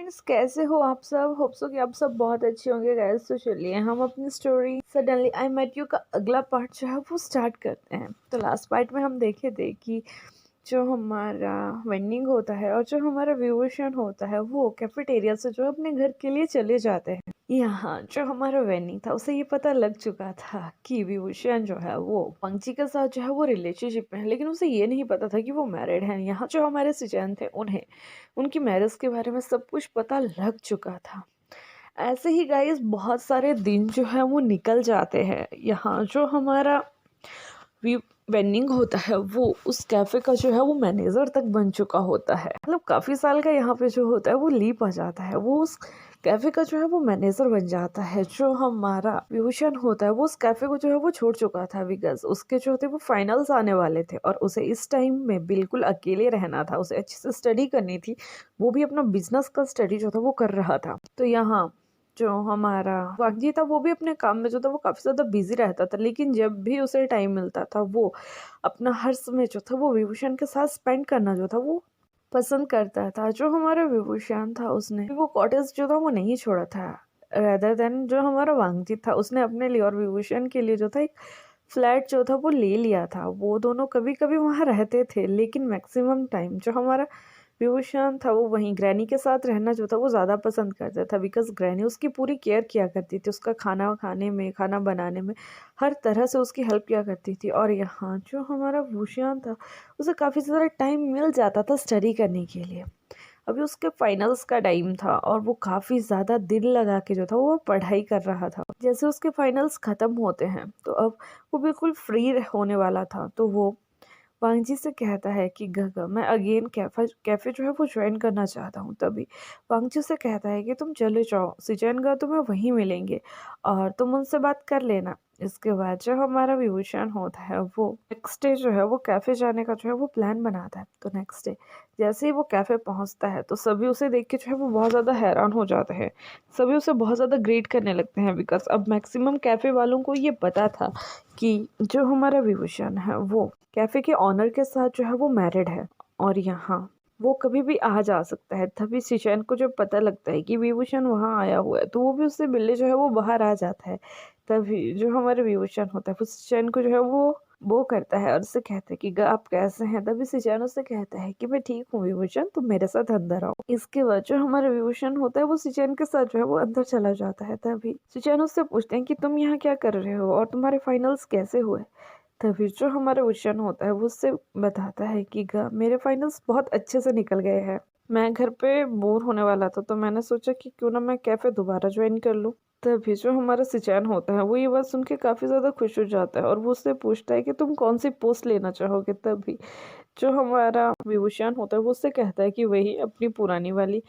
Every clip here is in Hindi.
फ्रेंड्स, कैसे हो आप सब? होप सो कि आप सब बहुत अच्छे होंगे गाइस। तो चलिए हम अपनी story suddenly I met you का अगला पार्ट जो है वो स्टार्ट करते हैं। तो लास्ट पार्ट में हम देखे थे कि जो हमारा वेंडिंग होता है और जो हमारा व्यूवर्शन होता है वो कैफेटेरिया से जो अपने घर के लिए चले जाते हैं। यहाँ जो हमारा वेन्नी था उसे ये पता लग चुका था कि विभूषण जो है वो पंक्ति के साथ जो है वो रिलेशनशिप में है, लेकिन उसे ये नहीं पता था कि वो मैरिड है। यहाँ जो हमारे सृजन थे उन्हें उनकी मैरिज के बारे में सब कुछ पता लग चुका था। ऐसे ही गाइस बहुत सारे दिन जो है वो निकल जाते हैं। यहाँ जो हमारा वेंडिंग होता है वो उस कैफ़े का जो है वो मैनेजर तक बन चुका होता है। मतलब काफ़ी साल का यहाँ पे जो होता है वो लीप आ जाता है, वो उस कैफ़े का जो है वो मैनेजर बन जाता है। जो हमारा विभूषण होता है वो उस कैफ़े को जो है वो छोड़ चुका था बिकॉज उसके जो थे वो फाइनल्स आने वाले थे और उसे इस टाइम में बिल्कुल अकेले रहना था। उसे अच्छे से स्टडी करनी थी, वो भी अपना बिजनेस का स्टडी जो था वो कर रहा था। तो यहाँ जो हमारा वागजी था वो भी अपने काम में जो था वो काफ़ी ज़्यादा बिजी रहता था, लेकिन जब भी उसे टाइम मिलता था वो अपना हर समय जो था वो विभूषण के साथ स्पेंड करना जो था वो पसंद करता था। जो हमारा विभूषण था उसने वो कॉटेज जो था वो नहीं छोड़ा था, रेदर देन जो हमारा वांगजी था उसने अपने लिए और विभूषण के लिए जो था एक फ्लैट जो था वो ले लिया था। वो दोनों कभी कभी वहाँ रहते थे, लेकिन मैक्सिमम टाइम जो हमारा विभूषण था वो वहीं ग्रैनी के साथ रहना जो था वो ज़्यादा पसंद करता था बिकॉज ग्रैनी उसकी पूरी केयर किया करती थी, उसका खाना खाने में, खाना बनाने में, हर तरह से उसकी हेल्प किया करती थी। और यहाँ जो हमारा भूषण था उसे काफ़ी ज़्यादा टाइम मिल जाता था स्टडी करने के लिए। अभी उसके फाइनल्स का टाइम था और वो काफ़ी ज़्यादा दिल लगा के जो था वो पढ़ाई कर रहा था। जैसे उसके फाइनल्स ख़त्म होते हैं तो अब वो बिल्कुल फ्री होने वाला था। तो वो वांगजी से कहता है कि गगा मैं अगेन कैफ़े जो है वो ज्वाइन करना चाहता हूँ। तभी वांगजी से कहता है कि तुम चले जाओ, सिजनगा तुम्हें वहीं मिलेंगे और तुम उनसे बात कर लेना। इसके बाद जो हमारा विभूषण होता है वो नेक्स्ट डे जो है वो कैफ़े जाने का जो है वो प्लान बनाता है। तो नेक्स्ट डे जैसे ही वो कैफ़े पहुँचता है तो सभी उसे देख के जो है वो बहुत ज़्यादा हैरान हो जाते हैं। सभी उसे बहुत ज़्यादा ग्रीट करने लगते हैं बिकॉज अब मैक्सिमम कैफ़े वालों को ये पता था कि जो हमारा विभूषण है वो कैफ़े के ऑनर के साथ जो है वो मैरिड है और यहाँ वो कभी भी आ जा सकता है। तभी सिचैन को जब पता लगता है कि विभूषण वहाँ आया हुआ है तो वो भी उससे मिलने जो है वो बाहर आ जाता है। तभी जो हमारे विभूषण होता है वो सिचैन को जो है वो करता है और उससे कहता है कि आप कैसे हैं? तभी सिचैन उससे कहता है कि मैं ठीक हूँ विभूषण, तुम मेरे साथ अंदर आओ। इसके बाद जो हमारा विभूषण होता है वो सिचैन के साथ जो है वो अंदर चला जाता है। तभी सिचैन उससे पूछते हैं कि तुम यहाँ क्या कर रहे हो और तुम्हारे फाइनल्स कैसे हुए? तभी जो हमारा विषण होता है वो उससे बताता है कि मेरे फाइनल्स बहुत अच्छे से निकल गए हैं। मैं घर पे बोर होने वाला था तो मैंने सोचा कि क्यों ना मैं कैफ़े दोबारा ज्वाइन कर लूँ। तभी जो हमारा सिचैन होता है वो ये बात सुन के काफ़ी ज़्यादा खुश हो जाता है और वो उससे पूछता है कि तुम कौन सी पोस्ट लेना चाहोगे। तभी जो हमारा विभूषण होता है वो उससे कहता है कि वही अपनी पुरानी वाली।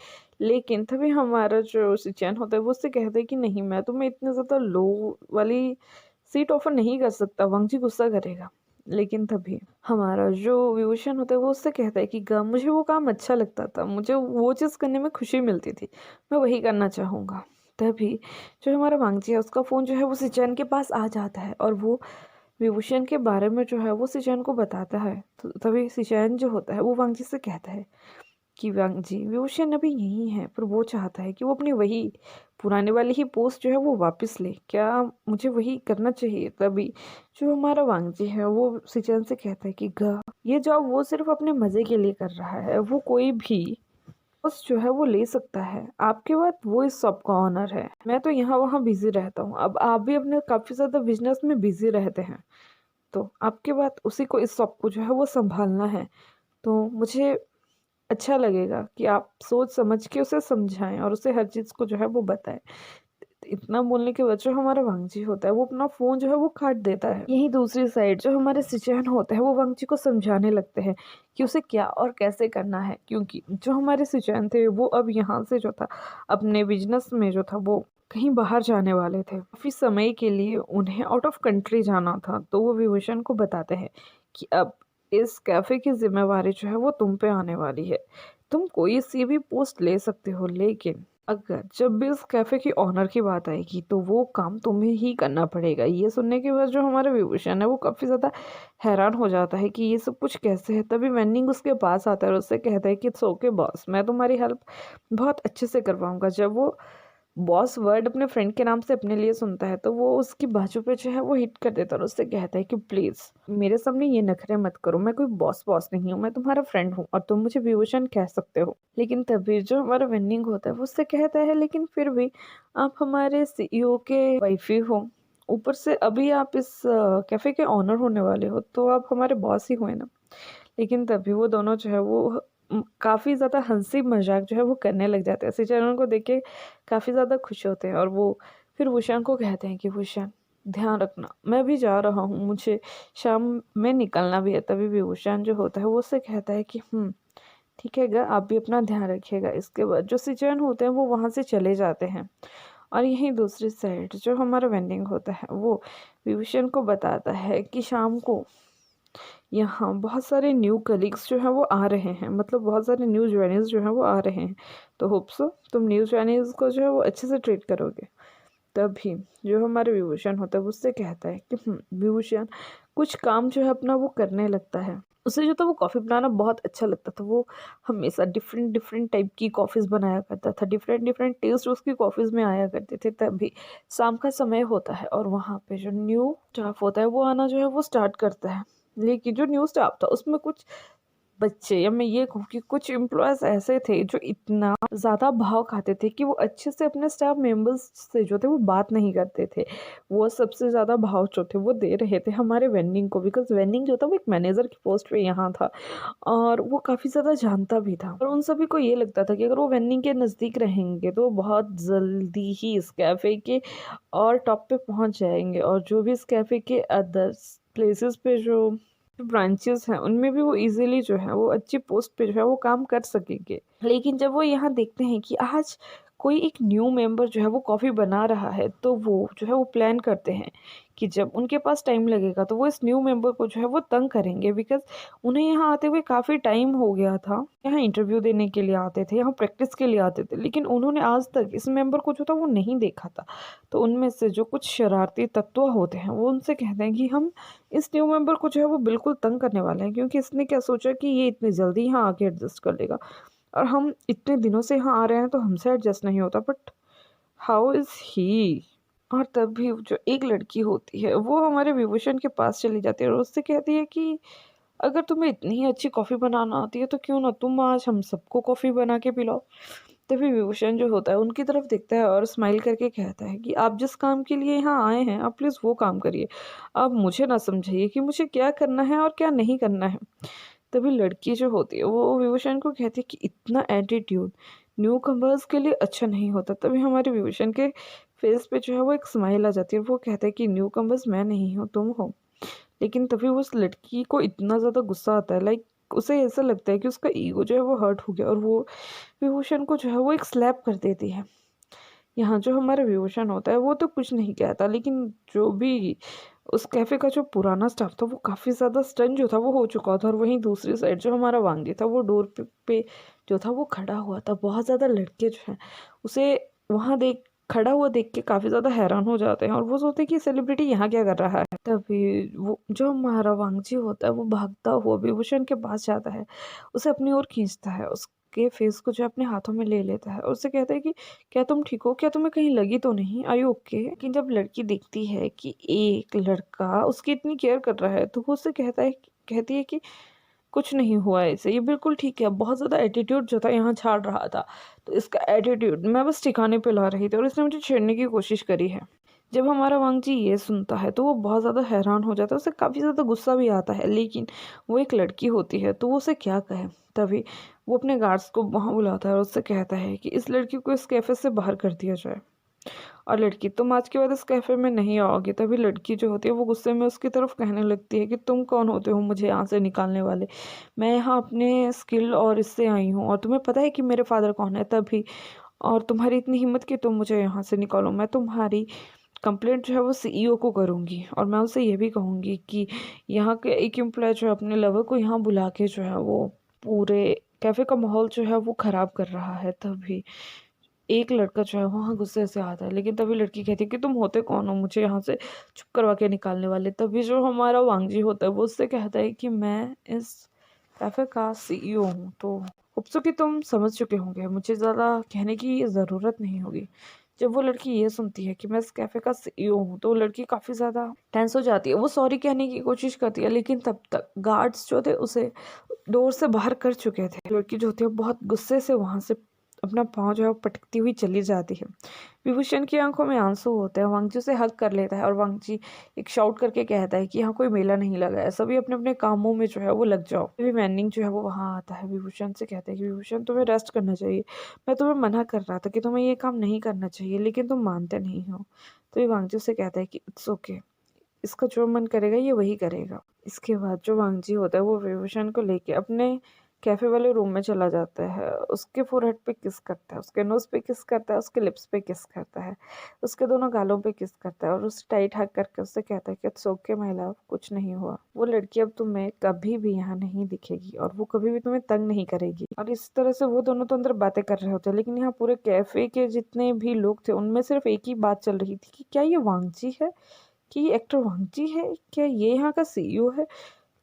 लेकिन तभी हमारा जो सिचैन होता है वो उससे कहता है कि नहीं, मैं तुम्हें इतनी ज़्यादा लो वाली सीट ऑफर नहीं कर सकता, वांगजी गुस्सा करेगा। लेकिन तभी हमारा जो विभूषण होता है वो उससे कहता है कि मुझे वो काम अच्छा लगता था, मुझे वो चीज़ करने में खुशी मिलती थी, मैं वही करना चाहूँगा। तभी जो हमारा वांगजी है उसका फ़ोन जो है वो सिचैन के पास आ जाता है और वो विभूषण के बारे में जो है वो सिचैन को बताता है। तो तभी सिचैन जो होता है वो वांगजी से कहता है कि वांगजी विभूषण अभी यही है पर वो चाहता है कि वो अपनी वही पुराने वाली ही पोस्ट जो है वो वापस ले, क्या मुझे वही करना चाहिए? तभी जो हमारा वांगजी है वो सिचैन से कहता है कि ये जॉब वो सिर्फ अपने मज़े के लिए कर रहा है, वो कोई भी पोस्ट जो है वो ले सकता है। आपके बाद वो इस शॉप का ऑनर है, मैं तो यहाँ वहाँ बिजी रहता हूँ। अब आप भी अपने काफ़ी ज़्यादा बिजनेस में बिजी रहते हैं तो आपके बाद उसी को इस शॉप को जो है वो संभालना है। तो मुझे अच्छा लगेगा कि आप सोच समझ के उसे समझाएं और उसे हर चीज़ को जो है वो बताएं। इतना बोलने के बाद जो हमारा वांगजी होता है वो अपना फ़ोन जो है वो काट देता है। यहीं दूसरी साइड जो हमारे सिचैन होते हैं वो वांगजी को समझाने लगते हैं कि उसे क्या और कैसे करना है, क्योंकि जो हमारे सिचैन थे वो अब यहाँ से जो था अपने बिजनेस में जो था वो कहीं बाहर जाने वाले थे। काफ़ी समय के लिए उन्हें आउट ऑफ कंट्री जाना था। तो वो विभूषण को बताते हैं कि अब इस कैफ़े की जिम्मेवारी जो है वो तुम पे आने वाली है। तुम कोई सी भी पोस्ट ले सकते हो, लेकिन अगर जब भी उस कैफ़े की ओनर की बात आएगी तो वो काम तुम्हें ही करना पड़ेगा। ये सुनने के बाद जो हमारा विभूषण है वो काफ़ी ज़्यादा हैरान हो जाता है कि ये सब कुछ कैसे है। तभी वेन्डिंग उसके पास आता है और उससे कहता है कि इट्स ओके बॉस, मैं तुम्हारी हेल्प बहुत अच्छे से कर पाऊँगा। जब वो बॉस वर्ड अपने फ्रेंड के नाम से अपने लिए सुनता है तो वो उसकी बाजू पे जो है वो हिट कर देता है और उससे कहता है कि प्लीज़ मेरे सामने ये नखरे मत करो, मैं कोई बॉस बॉस नहीं हूँ, मैं तुम्हारा फ्रेंड हूँ और तुम मुझे विभूषण कह सकते हो। लेकिन तभी जो हमारा विनिंग होता है वो उससे कहता है लेकिन फिर भी आप हमारे सीईओ के वाइफ ही हो, ऊपर से अभी आप इस कैफ़े के ऑनर होने वाले हो, तो आप हमारे बॉस ही हुए ना। लेकिन तभी वो दोनों जो है वो काफ़ी ज़्यादा हँसी-मज़ाक जो है वो करने लग जाते हैं। सिचुएशन को देख के काफ़ी ज़्यादा खुश होते हैं और वो फिर भूषण को कहते हैं कि भूषण ध्यान रखना, मैं भी जा रहा हूँ, मुझे शाम में निकलना भी है। तभी विभूषण जो होता है वो उससे कहता है कि ठीक है ग, आप भी अपना ध्यान रखिएगा। इसके बाद जो सिचुएशन होते हैं वो वहाँ से चले जाते हैं और यहीं दूसरी साइड जो हमारा वेंडिंग होता है वो विभूषण को बताता है कि शाम को यहाँ बहुत सारे न्यू कलीग्स जो हैं वो आ रहे हैं, मतलब बहुत सारे न्यू ज्वाइनर्स जो हैं वो आ रहे हैं। तो होप सो तुम न्यू ज्वाइनर्स को जो है वो अच्छे से ट्रीट करोगे। तभी जो हमारे विभूषण होता है वो उससे कहता है कि विभूषण कुछ काम जो है अपना वो करने लगता है। उसे जो था वो कॉफ़ी बनाना बहुत अच्छा लगता था। वो हमेशा डिफरेंट डिफरेंट टाइप की कॉफ़ीज़ बनाया करता था, डिफरेंट डिफरेंट टेस्ट उसकी कॉफ़ीज़ में आया करते थे। तभी शाम का समय होता है और वहाँ पे जो न्यू स्टाफ होता है वो आना जो है वो स्टार्ट करता है। लेकिन जो न्यू स्टाफ था उसमें कुछ बच्चे, या मैं ये कहूँ कि कुछ एम्प्लॉयज़ ऐसे थे जो इतना ज़्यादा भाव खाते थे कि वो अच्छे से अपने स्टाफ मेंबर्स से जो थे वो बात नहीं करते थे। वो सबसे ज़्यादा भाव जो थे वो दे रहे थे हमारे वेंडिंग को, बिकॉज़ वेंडिंग जो था वो एक मैनेजर की पोस्ट पे यहाँ था और वो काफ़ी ज़्यादा जानता भी था। और उन सभी को ये लगता था कि अगर वो वेंडिंग के नज़दीक रहेंगे तो वो बहुत जल्दी ही इस कैफ़े के और टॉप पे पहुँच जाएँगे और जो भी इस कैफ़े के अदर्स प्लेसेस पे जो ब्रांचेस हैं उनमें भी वो इजीली जो है वो अच्छी पोस्ट पे जो है वो काम कर सकेंगे। लेकिन जब वो यहाँ देखते हैं कि आज कोई एक न्यू मेंबर जो है वो कॉफ़ी बना रहा है तो वो जो है वो प्लान करते हैं कि जब उनके पास टाइम लगेगा तो वो इस न्यू मेंबर को जो है वो तंग करेंगे, बिकॉज़ उन्हें यहाँ आते हुए काफ़ी टाइम हो गया था। यहाँ इंटरव्यू देने के लिए आते थे, यहाँ प्रैक्टिस के लिए आते थे, लेकिन उन्होंने आज तक इस मेंबर को जो था वो नहीं देखा था। तो उनमें से जो कुछ शरारती तत्व होते हैं वो उनसे कहते हैं कि हम इस न्यू मेंबर को जो है वो बिल्कुल तंग करने वाले हैं, क्योंकि इसने क्या सोचा कि ये इतनी जल्दी यहाँ आके एडजस्ट कर लेगा और हम इतने दिनों से यहाँ आ रहे हैं तो हमसे एडजस्ट नहीं होता, बट हाउ इज़ ही। और तभी जो एक लड़की होती है वो हमारे विभूषण के पास चली जाती है और उससे कहती है कि अगर तुम्हें इतनी ही अच्छी कॉफ़ी बनाना आती है तो क्यों ना तुम आज हम सबको कॉफ़ी बना के पिलाओ। तभी विभूषण जो होता है उनकी तरफ देखता है और स्माइल करके कहता है कि आप जिस काम के लिए यहाँ आए हैं आप प्लीज़ वो काम करिए। आप मुझे ना समझाइए कि मुझे क्या करना है और क्या नहीं करना है। तभी लड़की जो होती है वो विभूषण को कहती है कि इतना एटीट्यूड न्यू कमर्स के लिए अच्छा नहीं होता। तभी हमारे विभूषण के फेस पे जो है वो एक स्माइल आ जाती है। वो कहता है कि न्यू कमर्स मैं नहीं हूँ, तुम हो। लेकिन तभी उस लड़की को इतना ज़्यादा गुस्सा आता है, लाइक उसे ऐसा लगता है कि उसका ईगो जो है वो हर्ट हो गया और वो विभूषण को जो है वो एक स्लैप कर देती है। यहाँ जो हमारा विभूषण होता है वो तो कुछ नहीं कहता, लेकिन जो भी उस कैफ़े का जो पुराना स्टाफ था वो काफ़ी ज़्यादा स्टन जो था वो हो चुका था और वहीं दूसरी साइड जो हमारा वांगी था वो डोर पे जो था वो खड़ा हुआ था। बहुत ज़्यादा लड़के जो हैं उसे वहाँ देख खड़ा हुआ देख के काफ़ी ज़्यादा हैरान हो जाते हैं और वो सोचते हैं कि सेलिब्रिटी यहाँ क्या कर रहा है। तभी वो जो हमारा वांगजी होता है वो भागता हुआ विभूषण के पास जाता है, उसे अपनी ओर खींचता है, उसके फेस को जो है अपने हाथों में ले लेता है और उससे कहता है कि क्या तुम ठीक हो? क्या तुम्हें कहीं लगी तो नहीं? Are you okay? लेकिन जब लड़की देखती है कि एक लड़का उसकी इतनी केयर कर रहा है तो वो उससे कहती है कि कुछ नहीं हुआ है इसे, ये बिल्कुल ठीक है। बहुत ज़्यादा एटीट्यूड जो था यहाँ झाड़ रहा था, तो इसका एटीट्यूड मैं बस ठिकाने पे ला रही थी और इसने मुझे छेड़ने की कोशिश करी है। जब हमारा वांगजी ये सुनता है तो वो बहुत ज़्यादा हैरान हो जाता है, उसे काफ़ी ज़्यादा गुस्सा भी आता है, लेकिन वो एक लड़की होती है तो वो उसे क्या कहे। तभी वो अपने गार्ड्स को वहाँ बुलाता है और उससे कहता है कि इस लड़की को इस कैफ़े से बाहर कर दिया जाए। और लड़की तुम आज के बाद इस कैफ़े में नहीं आओगे। तभी लड़की जो होती है वो गुस्से में उसकी तरफ कहने लगती है कि तुम कौन होते हो मुझे यहाँ से निकालने वाले? मैं यहाँ अपने स्किल और इससे आई हूँ और तुम्हें पता है कि मेरे फादर कौन है? तभी और तुम्हारी इतनी हिम्मत कि तुम मुझे यहाँ से निकालो। मैं तुम्हारी कंप्लेंट जो है वो सीईओ को करूँगी और मैं उससे ये भी कहूँगी कि यहाँ के एक एम्प्लॉय जो है अपने लवर को यहाँ बुला के जो है वो पूरे कैफ़े का माहौल जो है वो ख़राब कर रहा है। तभी एक लड़का जो है वहाँ गुस्से से आता है, लेकिन तभी लड़की कहती है कि तुम होते कौन हो मुझे यहाँ से चुप करवा के निकालने वाले। तभी जो हमारा वांगजी होता है वो उससे कहता है कि मैं इस कैफे का सीईओ हूँ। तो होप्सो कि तुम समझ चुके होंगे, मुझे ज़्यादा कहने की ज़रूरत नहीं होगी। जब वो लड़की ये सुनती है कि मैं इस कैफे का सीईओ हूँ तो वो लड़की काफ़ी ज़्यादा टेंस हो जाती है। वो सॉरी कहने की कोशिश करती है, लेकिन तब तक गार्ड्स जो थे उसे डोर से बाहर कर चुके थे। लड़की जो होती है बहुत गुस्से से वहाँ से अपना पाँव जो है वो पटकती हुई चली जाती है। विभूषण की आंखों में आंसू होते हैं। वांगजी उसे हग कर लेता है और वांगजी एक शाउट करके कहता है कि यहाँ कोई मेला नहीं लगा है, सभी अपने अपने कामों में जो है वो लग जाओ। तभी मैनिंग जो है वो वहाँ आता है। विभूषण से कहता है कि विभूषण तुम्हें रेस्ट करना चाहिए, मैं तुम्हें मना कर रहा था कि तुम्हें ये काम नहीं करना चाहिए, लेकिन तुम मानते नहीं हो। तो वांगजी उसे कहता है कि इट्स ओके, इसका जो मन करेगा ये वही करेगा। इसके बाद जो वांगजी होता है वो विभूषण को लेके अपने कैफे वाले रूम में चला जाता है। उसके फोरहेड पे किस करता है, उसके नोज पे किस करता है, उसके लिप्स पे किस करता है, उसके दोनों गालों पे किस करता है और उसे टाइट हग करके उससे कहता है कि इट्स ओके माय लव, कुछ नहीं हुआ। वो लड़की अब तुम्हें कभी भी यहाँ नहीं दिखेगी और वो कभी भी तुम्हें तंग नहीं करेगी। और इस तरह से वो दोनों तो अंदर बातें कर रहे होते हैं, लेकिन यहाँ पूरे कैफे के जितने भी लोग थे उनमें सिर्फ एक ही बात चल रही थी कि क्या ये वांगजी है, कि ये एक्टर वांगजी है, क्या ये यहाँ का सीईओ है।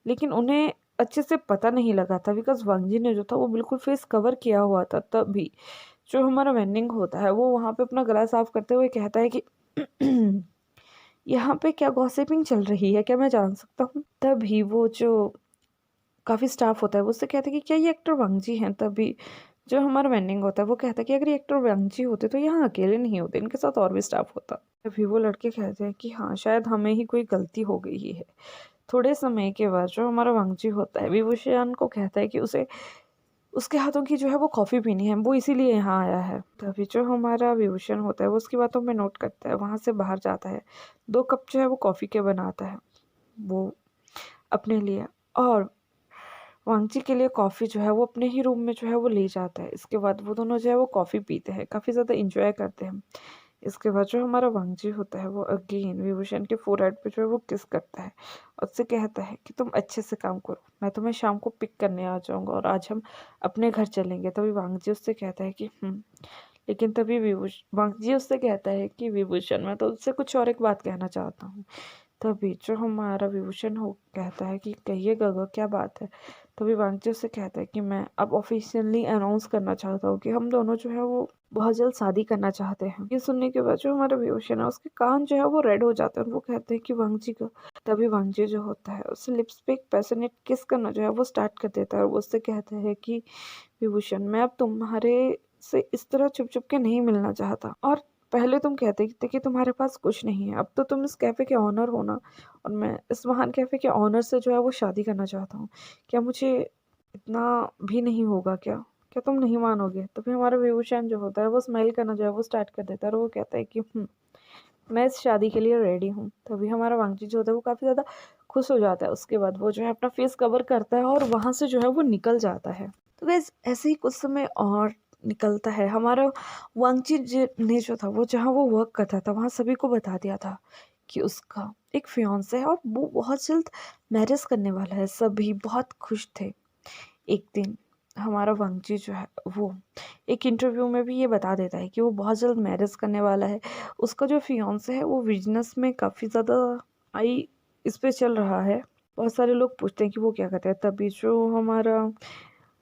लेकिन उन्हें अच्छे से पता नहीं लगा था, बिकॉज वांगजी ने जो था वो बिल्कुल फेस कवर किया हुआ था। तब भी जो हमारा वेंडिंग होता है वो वहाँ पे अपना गला साफ करते हुए कहता है कि यहाँ पे क्या गॉसिपिंग चल रही है, क्या मैं जान सकता हूँ। तभी वो जो काफ़ी स्टाफ होता है वो उससे कहता है कि क्या ये एक्टर वांगजी हैं। तभी जो हमारा वेंडिंग होता है वो कहता है कि अगर ये एक्टर वांगजी होते तो यहाँ अकेले नहीं होते, इनके साथ और भी स्टाफ होता। तभी वो लड़के कहते हैं कि हाँ शायद हमें ही कोई गलती हो गई है। थोड़े समय के बाद जो हमारा वांगजी होता है विभूषण को कहता है कि उसे उसके हाथों की जो है वो कॉफ़ी पीनी है, वो इसीलिए यहाँ आया है। तभी जो हमारा विभूषण होता है वो उसकी बातों में नोट करता है, वहाँ से बाहर जाता है, 2 कप जो है वो कॉफ़ी के बनाता है वो अपने लिए, और वांगजी के लिए कॉफ़ी जो है वो अपने ही रूम में जो है वो ले जाता है। इसके बाद वो दोनों जो है वो कॉफ़ी पीते हैं, काफ़ी ज़्यादा इंजॉय करते हैं। इसके बाद जो हमारा वांगजी होता है वो अगेन विभूषण के फोरहेड पे जो है वो किस करता है और उससे कहता है कि तुम अच्छे से काम करो, मैं तुम्हें शाम को पिक करने आ जाऊंगा और आज हम अपने घर चलेंगे। तभी वांगजी उससे कहता है कि लेकिन तभी वांगजी उससे कहता है कि विभूषण मैं तो उससे कुछ और एक बात कहना चाहता हूँ। तभी जो हमारा विभूषण हो कहता है कि कहिए गगा क्या बात है। तभी वांगजी उससे कहता है कि मैं अब ऑफिशियली अनाउंस करना चाहता हूँ कि हम दोनों जो है वो बहुत जल्द शादी करना चाहते हैं। ये सुनने के बाद जो हमारा विभूषण है उसके कान जो है वो रेड हो जाते हैं और वो कहते हैं कि वांगजी का। तभी वांगजी जो होता है उससे लिप्स पे एक पैशनेट किस करना जो है वो स्टार्ट कर देता है और वो उससे कहता है कि विभूषण मैं अब तुम्हारे से इस तरह चुप चुप के नहीं मिलना चाहता, और पहले तुम कहते थे कि तुम्हारे पास कुछ नहीं है, अब तो तुम इस कैफ़े के ऑनर हो ना, और मैं इस महान कैफ़े के ऑनर से जो है वो शादी करना चाहता हूँ। क्या मुझे इतना भी नहीं होगा क्या? क्या तुम नहीं मानोगे? तभी हमारा विभूषण जो होता है वो स्माइल करना जो है वो स्टार्ट कर देता है और वो कहता है कि मैं इस शादी के लिए रेडी हूँ। तभी हमारा वांगजी जो होता है वो काफ़ी ज़्यादा खुश हो जाता है। उसके बाद वो जो है अपना फेस कवर करता है और वहाँ से जो है वो निकल जाता है। तो गाइस ऐसे ही कुछ समय और निकलता है। हमारा वांगजी ने जो था वो जहाँ वो वर्क करता था वहाँ सभी को बता दिया था कि उसका एक फियांसे है और वो बहुत जल्द मैरिज करने वाला है। सभी बहुत खुश थे। एक दिन हमारा वांगजी जो है वो एक इंटरव्यू में भी ये बता देता है कि वो बहुत जल्द मैरिज करने वाला है। उसका जो फियांसे है वो बिजनेस में काफ़ी ज़्यादा हाई इस पे चल रहा है। बहुत सारे लोग पूछते हैं कि वो क्या करता है। तभी जो हमारा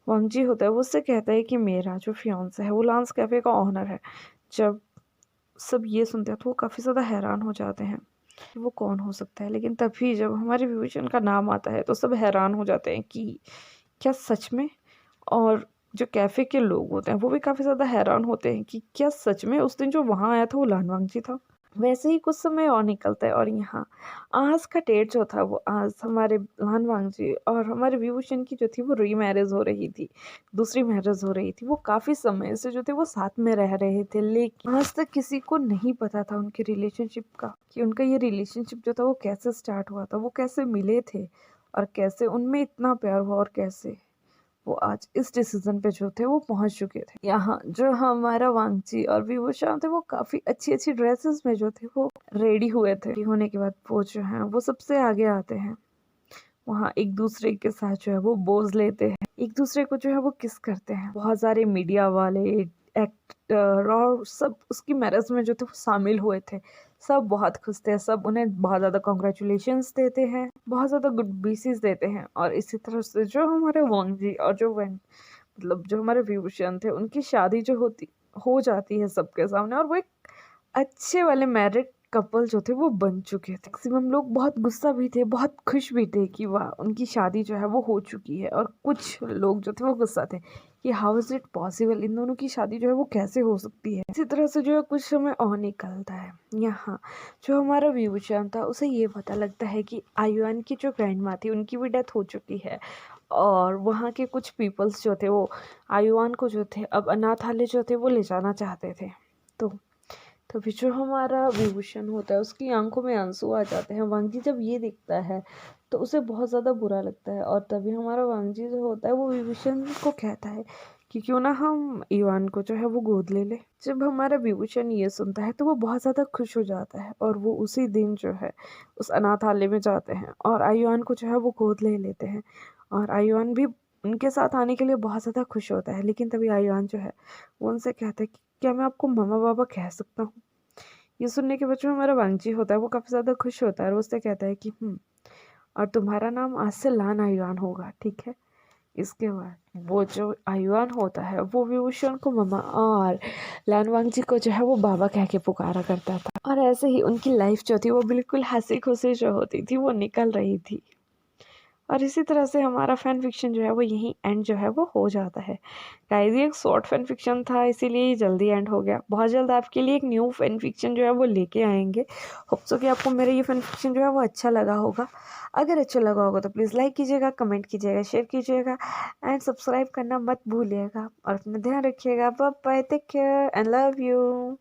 वांगजी होता है वो उससे कहता है कि मेरा जो फियांसे है वो लांस कैफ़े का ऑनर है। जब सब ये सुनते हैं तो वो काफ़ी ज़्यादा हैरान हो जाते हैं कि वो कौन हो सकता है। लेकिन तभी जब हमारे विभूषण का नाम आता है तो सब हैरान हो जाते हैं कि क्या सच में। और जो कैफ़े के लोग होते हैं वो भी काफ़ी ज़्यादा हैरान होते हैं कि क्या सच में उस दिन जो वहाँ आया था वो लान वांगजी था। वैसे ही कुछ समय और निकलता है और यहाँ आज का डेट जो था वो आज हमारे लान वांगजी और हमारे विभूषण की जो थी वो रीमैरिज हो रही थी, दूसरी मैरिज हो रही थी। वो काफ़ी समय से जो थे वो साथ में रह रहे थे, लेकिन आज तक किसी को नहीं पता था उनके रिलेशनशिप का, कि उनका ये रिलेशनशिप जो था वो कैसे स्टार्ट हुआ था, वो कैसे मिले थे और कैसे उनमें इतना प्यार हुआ और कैसे वो आज इस डिसीजन पे जो थे वो पहुंच चुके थे। यहाँ जो हमारा वांगजी और विभूषण थे वो काफ़ी अच्छी अच्छी ड्रेसेस में जो थे वो रेडी हुए थे। होने के बाद वो जो है वो सबसे आगे आते हैं। वहाँ एक दूसरे के साथ जो है वो बोझ लेते हैं, एक दूसरे को जो है वो किस करते हैं। बहुत सारे मीडिया वाले, और सब उसकी मैरिज में जो थे वो शामिल हुए थे। सब बहुत खुश थे, सब उन्हें बहुत ज़्यादा कॉन्ग्रेचुलेशंस देते हैं, बहुत ज़्यादा गुड विशेस देते हैं। और इसी तरह से जो हमारे वांग जी और जो मतलब जो हमारे विभूषण थे, उनकी शादी जो हो जाती है सबके सामने, और वो एक अच्छे वाले मैरिड कपल जो थे वो बन चुके थे। मैक्सिमम लोग बहुत गुस्सा भी थे, बहुत खुश भी थे कि वाह उनकी शादी जो है वो हो चुकी है, और कुछ लोग जो थे वो गुस्सा थे कि हाउ इज इट पॉसिबल, इन दोनों की शादी जो है वो कैसे हो सकती है। इसी तरह से जो है कुछ समय और निकलता है। यहाँ जो हमारा विभूषण था उसे ये पता लगता है कि आयुआन की जो ग्रैंड माँ थी उनकी भी डेथ हो चुकी है, और वहाँ के कुछ पीपल्स जो थे वो आयुआन को जो थे अब अनाथालय जो थे वो ले जाना चाहते थे। तो तभी जो हमारा विभूषण होता है उसकी आंखों में आंसू आ जाते हैं। वांगजी जब ये देखता है तो उसे बहुत ज़्यादा बुरा लगता है, और तभी हमारा वांगजी जो होता है वो विभूषण को कहता है कि क्यों ना हम ईवान को जो है वो गोद ले ले। जब हमारा विभूषण ये सुनता है तो वो बहुत ज़्यादा खुश हो जाता है, और वो उसी दिन जो है उस अनाथालय में जाते हैं और आयुआन को जो है वो गोद ले लेते हैं। और आयुआन भी उनके साथ आने के लिए बहुत ज़्यादा खुश होता है, लेकिन तभी आयुआन जो है वो उनसे कहता है कि क्या मैं आपको मम्मा पापा कह सकता हूँ। ये सुनने के बाद जो हमारा वांगजी होता है वो काफ़ी ज़्यादा खुश होता है, और वो उससे कहता है कि और तुम्हारा नाम आज से लान आयुआन होगा, ठीक है। इसके बाद वो जो आयुआन होता है वो विभूषण को मम्मा और लान वांगजी को जो है वो बाबा कह के पुकारा करता था। और ऐसे ही उनकी लाइफ जो थी वो बिल्कुल हंसी खुशी जो होती थी वो निकल रही थी। और इसी तरह से हमारा फैन फिक्शन जो है वो यहीं एंड जो है वो हो जाता है। गाइस ये एक शॉर्ट फैन फिक्शन था, इसीलिए ये जल्दी एंड हो गया। बहुत जल्द आपके लिए एक न्यू फैन फिक्शन जो है वो लेके आएंगे। होप सो कि आपको मेरा ये फैन फिक्शन जो है वो अच्छा लगा होगा। अगर अच्छा लगा होगा तो प्लीज़ लाइक कीजिएगा, कमेंट कीजिएगा, शेयर कीजिएगा एंड सब्सक्राइब करना मत भूलिएगा। और अपना ध्यान रखिएगा। Bye bye, take care and love you.